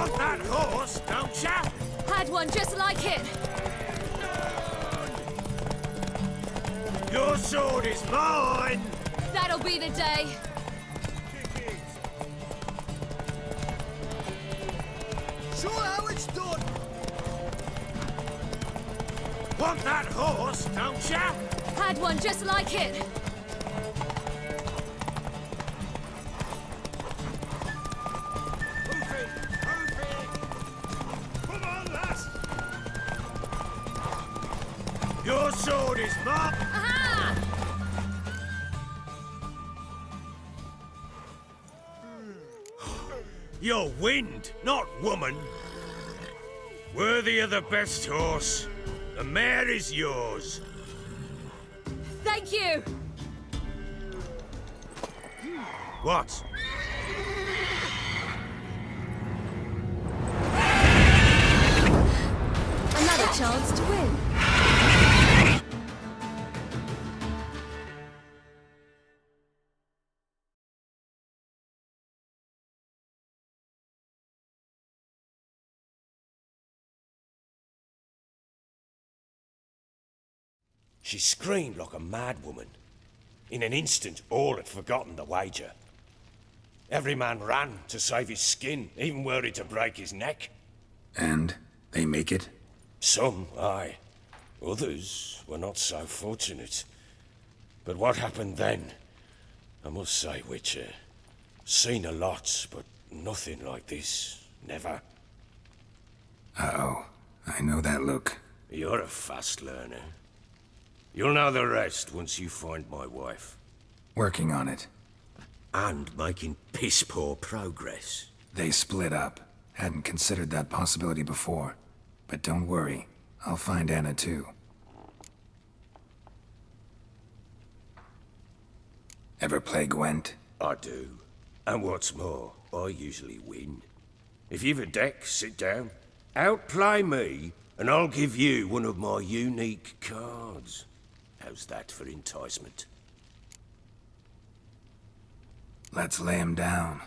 Want that horse, don't ya? Had one just like it. Your sword is mine! That'll be the day. Sure how it's done! Want that horse, don't ya? Had one just like it. Move it! Move it! Come on, lass! Your sword is mine! Aha! You're wind, not woman. Worthy of the best horse. The mare is yours. Thank you. What? Another chance to win. She screamed like a mad woman. In an instant, all had forgotten the wager. Every man ran to save his skin, even were it to break his neck. And they make it? Some, aye. Others were not so fortunate. But what happened then? I must say, Witcher, seen a lot, but nothing like this. Never. Uh-oh. I know that look. You're a fast learner. You'll know the rest once you find my wife. Working on it. And making piss-poor progress. They split up. Hadn't considered that possibility before. But don't worry. I'll find Anna too. Ever play Gwent? I do. And what's more, I usually win. If you've a deck, sit down. Outplay me, and I'll give you one of my unique cards. How's that for enticement? Let's lay him down.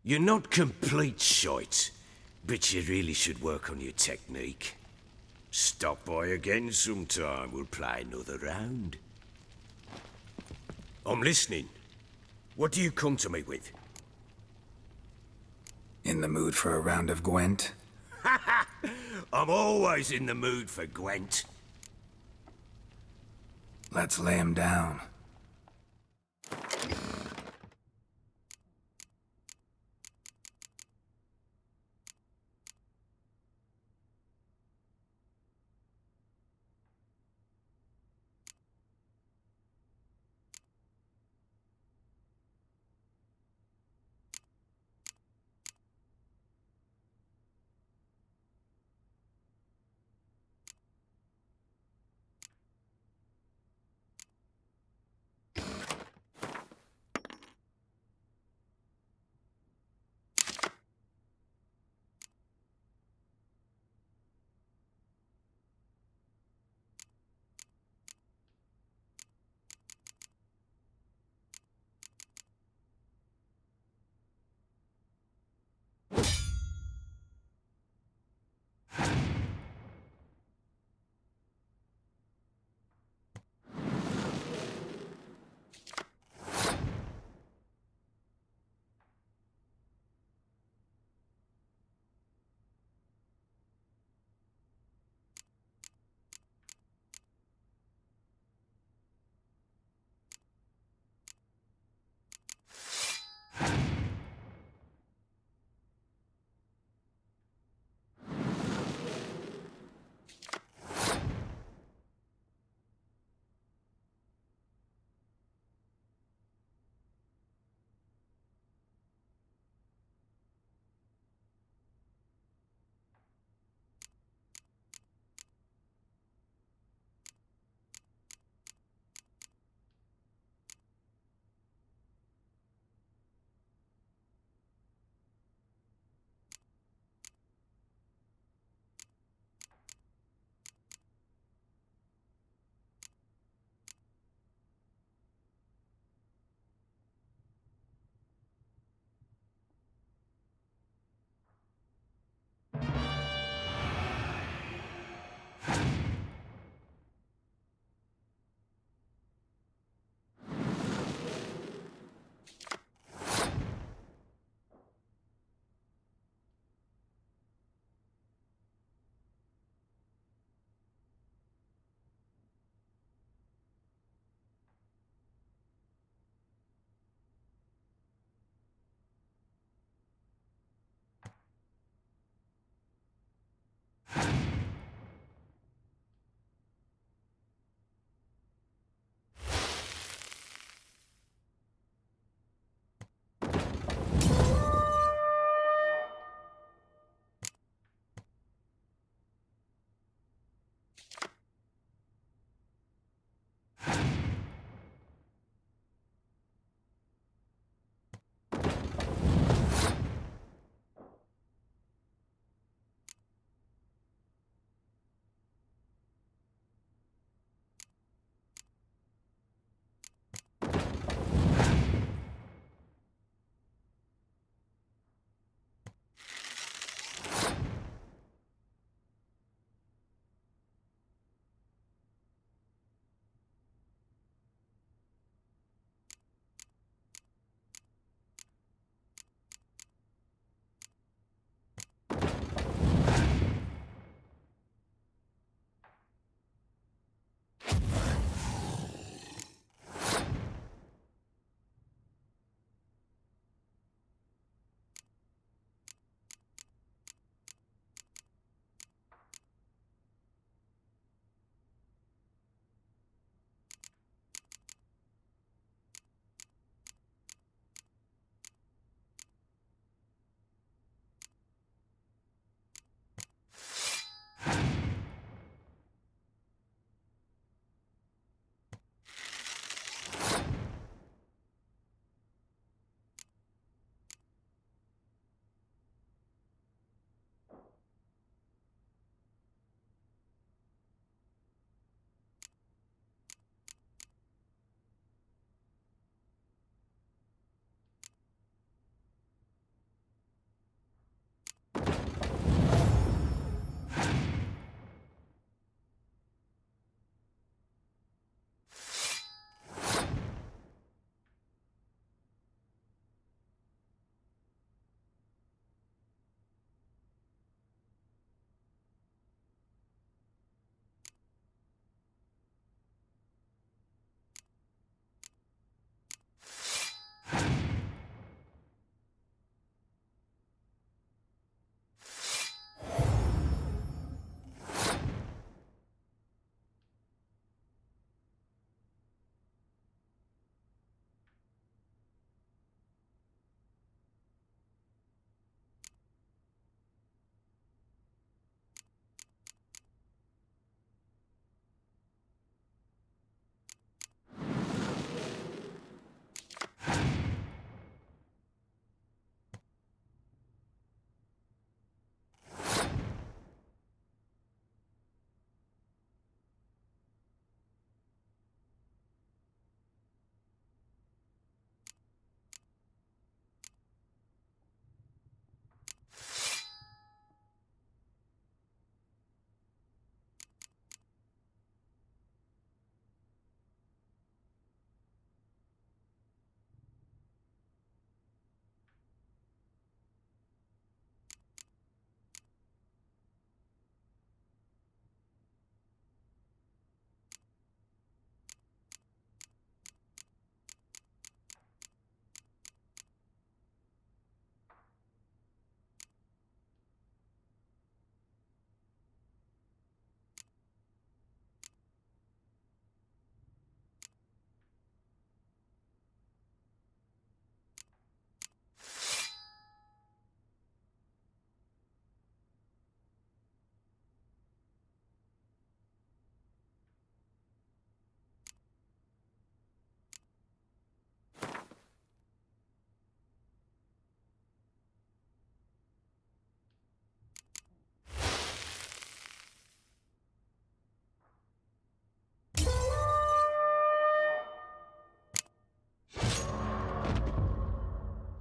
You're not complete shite, but you really should work on your technique. Stop by again sometime, we'll play another round. I'm listening. What do you come to me with? In the mood for a round of Gwent? I'm always in the mood for Gwent. Let's lay him down.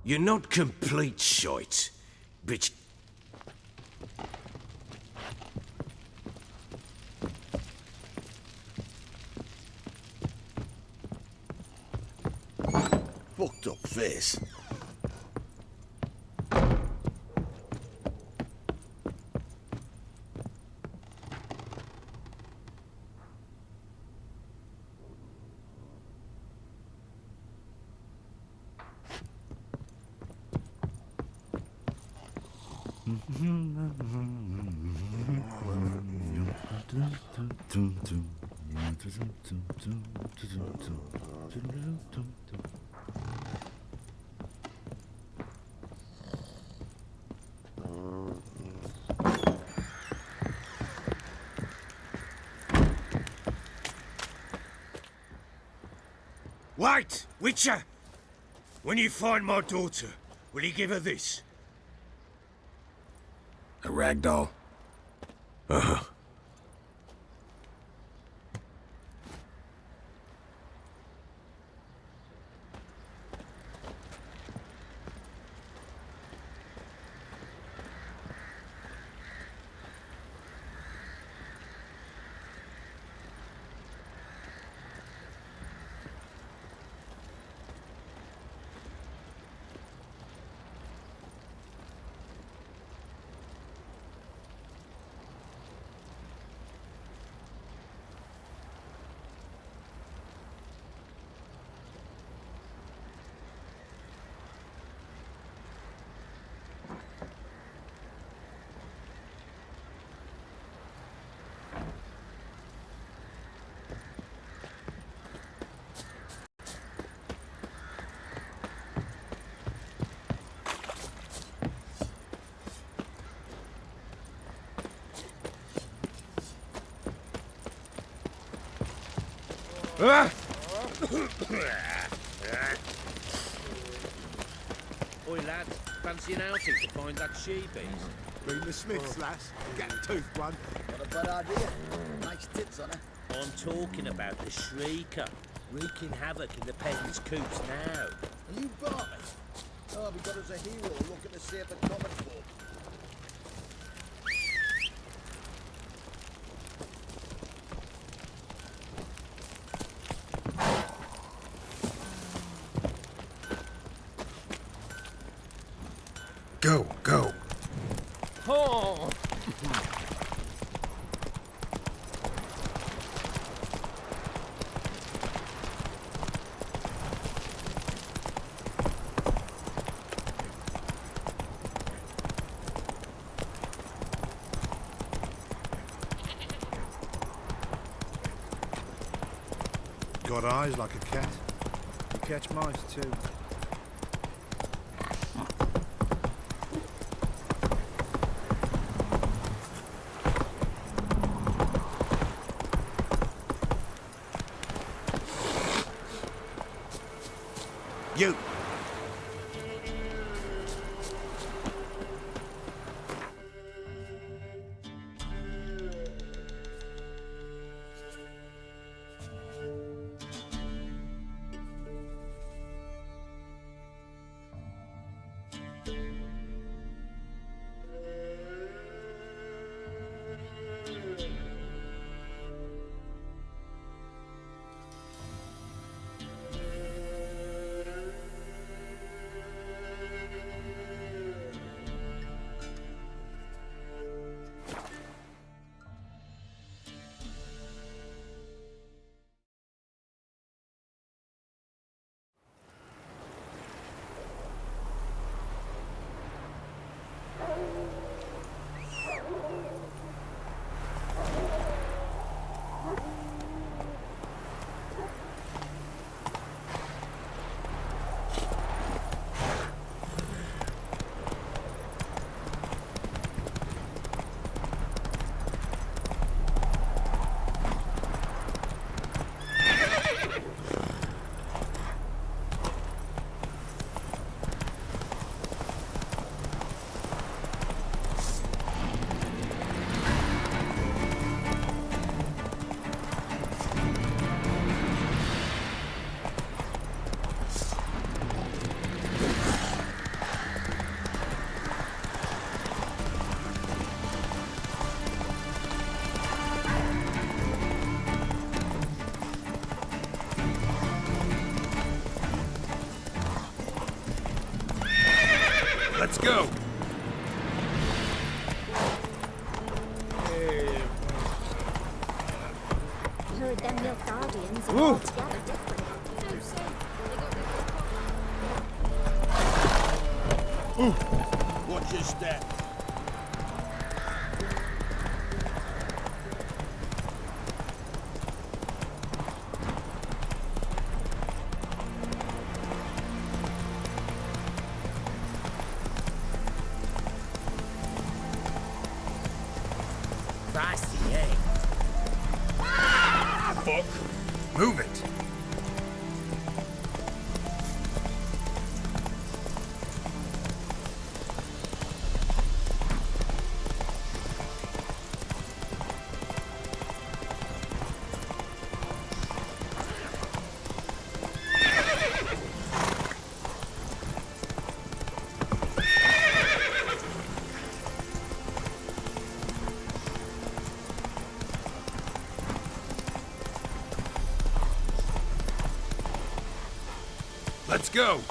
You're not complete shite, but Fucked up face. wait, Witcher! When you find my daughter, will you give her this? A rag doll? Ah! Oi, lads, fancy an outing to find that she-beast? Bring the Smiths, lass. Get a tooth one. Not a bad idea. Nice tits on her. I'm talking about the Shrieker, wreaking havoc in the peasants' coops now. Are you barman? Oh, we got us a hero looking to save the common folk. Go, go. Oh! Got eyes like a cat. You catch mice too. You! Let's go! Heard them Nilfgaardians are altogether different. Watch your step. Pricey, eh? Fuck! Move it! Let's go!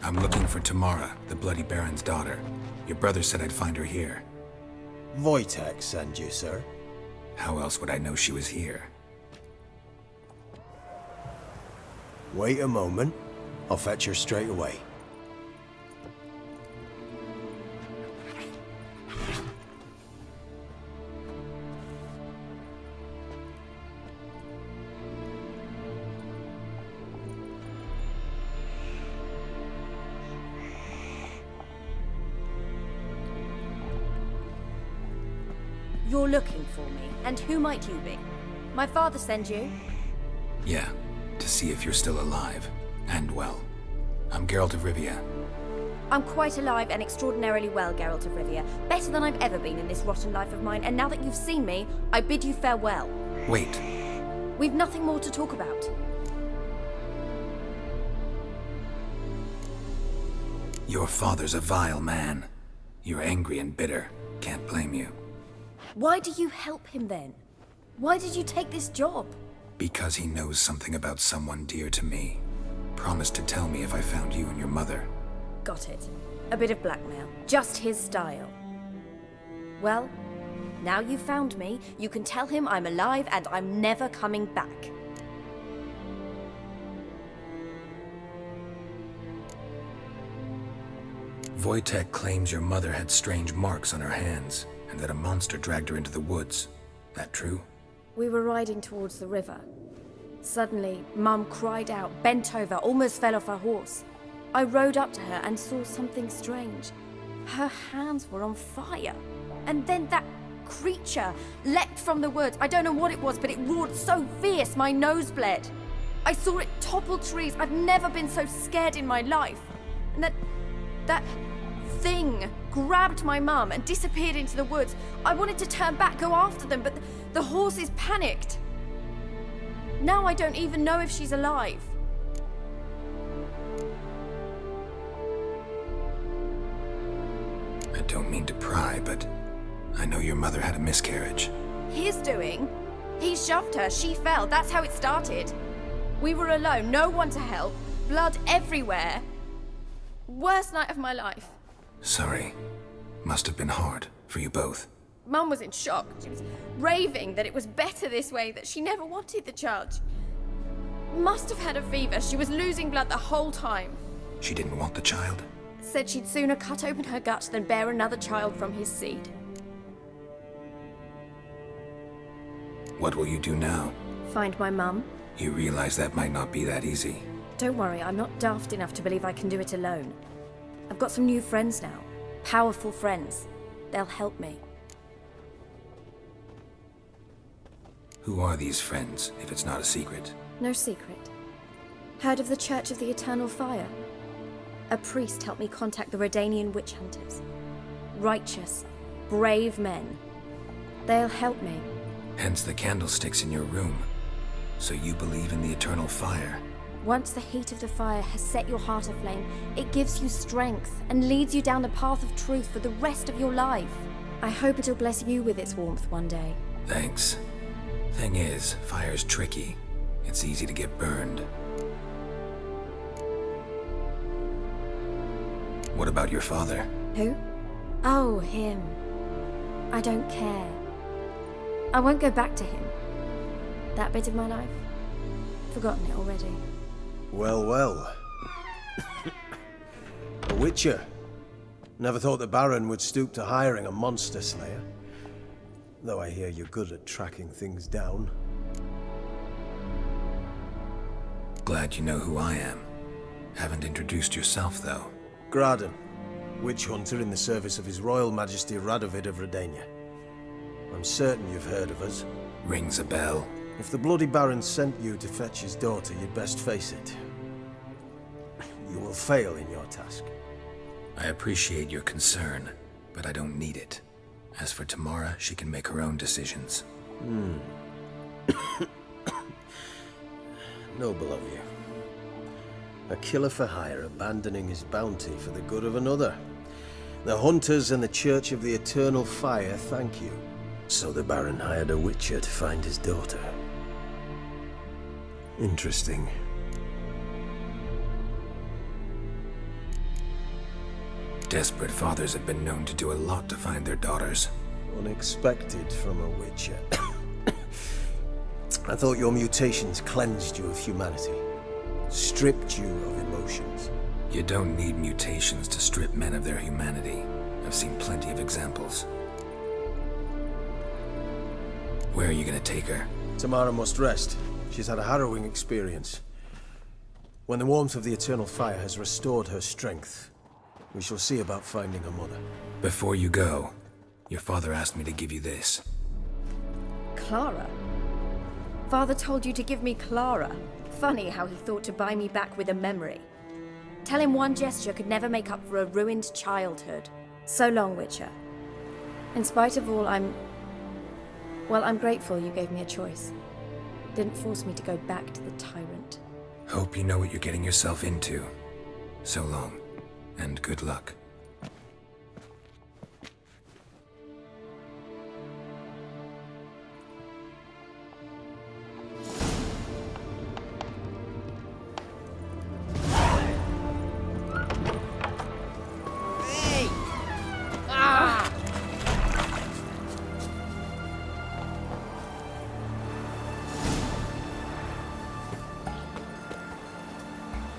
I'm looking for Tamara, the Bloody Baron's daughter. Your brother said I'd find her here. Wojtek sent you, sir. How else would I know she was here? Wait a moment. I'll fetch her straight away. You're looking for me, and who might you be? My father sent you? Yeah, to see if you're still alive. And well. I'm Geralt of Rivia. I'm quite alive and extraordinarily well, Geralt of Rivia. Better than I've ever been in this rotten life of mine, and now that you've seen me, I bid you farewell. Wait. We've nothing more to talk about. Your father's a vile man. You're angry and bitter. Can't blame you. Why do you help him then? Why did you take this job? Because he knows something about someone dear to me. Promised to tell me if I found you and your mother. Got it. A bit of blackmail. Just his style. Well, now you've found me, you can tell him I'm alive and I'm never coming back. Wojtek claims your mother had strange marks on her hands, and that a monster dragged her into the woods. That true? We were riding towards the river. Suddenly, Mum cried out, bent over, almost fell off her horse. I rode up to her and saw something strange. Her hands were on fire. And then that creature leapt from the woods. I don't know what it was, but it roared so fierce my nose bled. I saw it topple trees. I've never been so scared in my life. And that thing grabbed my mum and disappeared into the woods. I wanted to turn back, go after them, but the horses panicked. Now I don't even know if she's alive. I don't mean to pry, but I know your mother had a miscarriage. His doing? He shoved her, she fell, that's how it started. We were alone, no one to help, blood everywhere. Worst night of my life. Sorry. Must have been hard for you both. Mum was in shock. She was raving that it was better this way, that she never wanted the child. She must have had a fever. She was losing blood the whole time. She didn't want the child? Said she'd sooner cut open her gut than bear another child from his seed. What will you do now? Find my mum. You realize that might not be that easy. Don't worry, I'm not daft enough to believe I can do it alone. I've got some new friends now. Powerful friends. They'll help me. Who are these friends, if it's not a secret? No secret. Heard of the Church of the Eternal Fire? A priest helped me contact the Redanian witch hunters. Righteous, brave men. They'll help me. Hence the candlesticks in your room. So you believe in the eternal fire? Once the heat of the fire has set your heart aflame, it gives you strength and leads you down the path of truth for the rest of your life. I hope it'll bless you with its warmth one day. Thanks. Thing is, fire's tricky. It's easy to get burned. What about your father? Who? Oh, him. I don't care. I won't go back to him. That bit of my life? Forgotten it already. Well, well. A witcher. Never thought the Baron would stoop to hiring a monster slayer. Though I hear you're good at tracking things down. Glad you know who I am. Haven't introduced yourself, though. Graden, witch hunter in the service of His Royal Majesty Radovid of Redania. I'm certain you've heard of us. Rings a bell. If the Bloody Baron sent you to fetch his daughter, you'd best face it. You will fail in your task. I appreciate your concern, but I don't need it. As for Tamara, she can make her own decisions. Noble of you. A killer for hire abandoning his bounty for the good of another. The hunters and the Church of the Eternal Fire thank you. So the Baron hired a witcher to find his daughter. Interesting. Desperate fathers have been known to do a lot to find their daughters. Unexpected from a witcher. I thought your mutations cleansed you of humanity. Stripped you of emotions. You don't need mutations to strip men of their humanity. I've seen plenty of examples. Where are you gonna take her? Tamara must rest. She's had a harrowing experience. When the warmth of the Eternal Fire has restored her strength, we shall see about finding her mother. Before you go, your father asked me to give you this. Clara? Father told you to give me Clara. Funny how he thought to buy me back with a memory. Tell him one gesture could never make up for a ruined childhood. So long, Witcher. In spite of all, I'm grateful you gave me a choice. Didn't force me to go back to the tyrant. Hope you know what you're getting yourself into. So long, and good luck.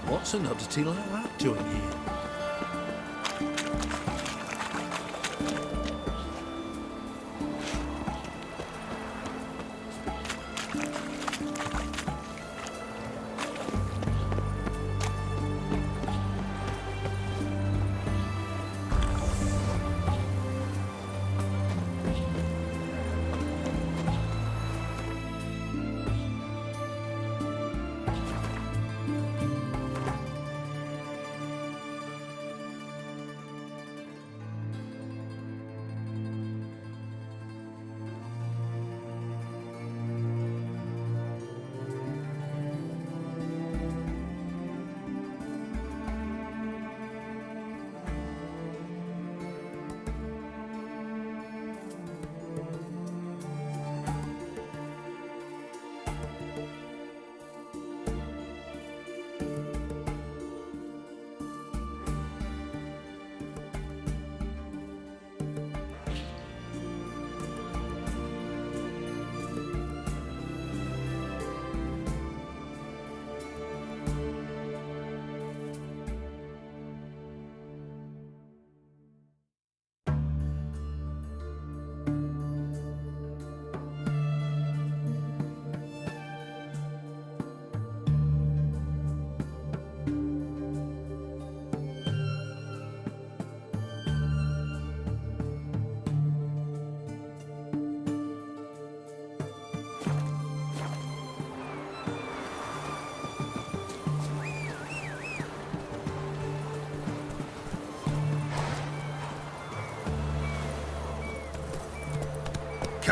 What's an oddity like that doing here?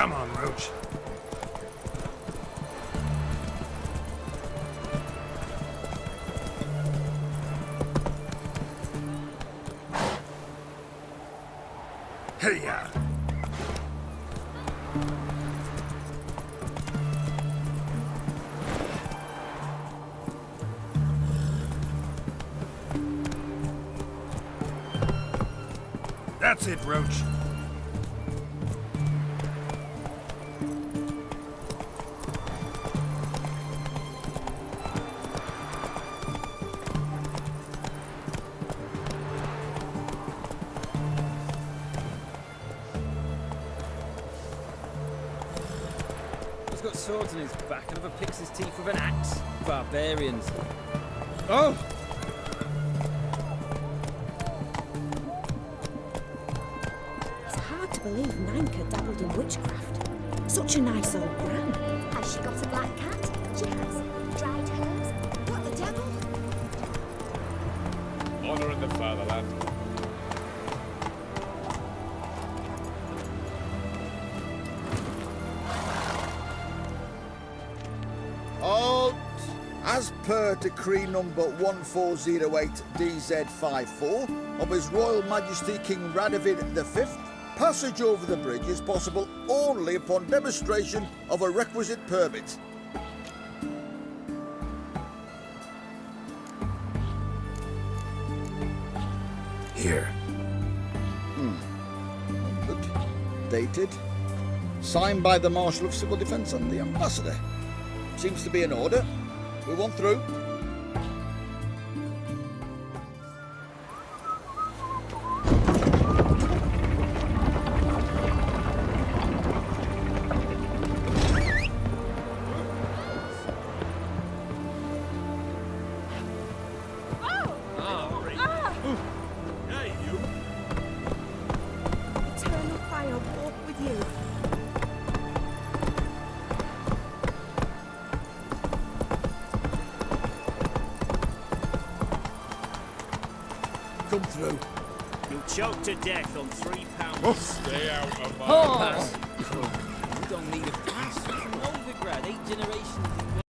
Come on, Roach. Hey-ya! That's it, Roach. He's got swords in his back and never picks his teeth with an axe. Barbarians. Oh! It's hard to believe Nanka dabbled in witchcraft. Such a nice old gran. Has she got a black cat? She has. Dried herbs? What the devil? Honor in the fatherland. Halt! As per decree number 1408 DZ54 of His Royal Majesty King Radovid V, passage over the bridge is possible only upon demonstration of a requisite permit. Here. Good. Dated. Signed by the Marshal of Civil Defence and the Ambassador. Seems to be in order. Move on through. Eternal fire walk with you. Come through. You'll choke to death on £3. Stay out of my Pass! We don't need a pass. We're from Novigrad, 8 generations in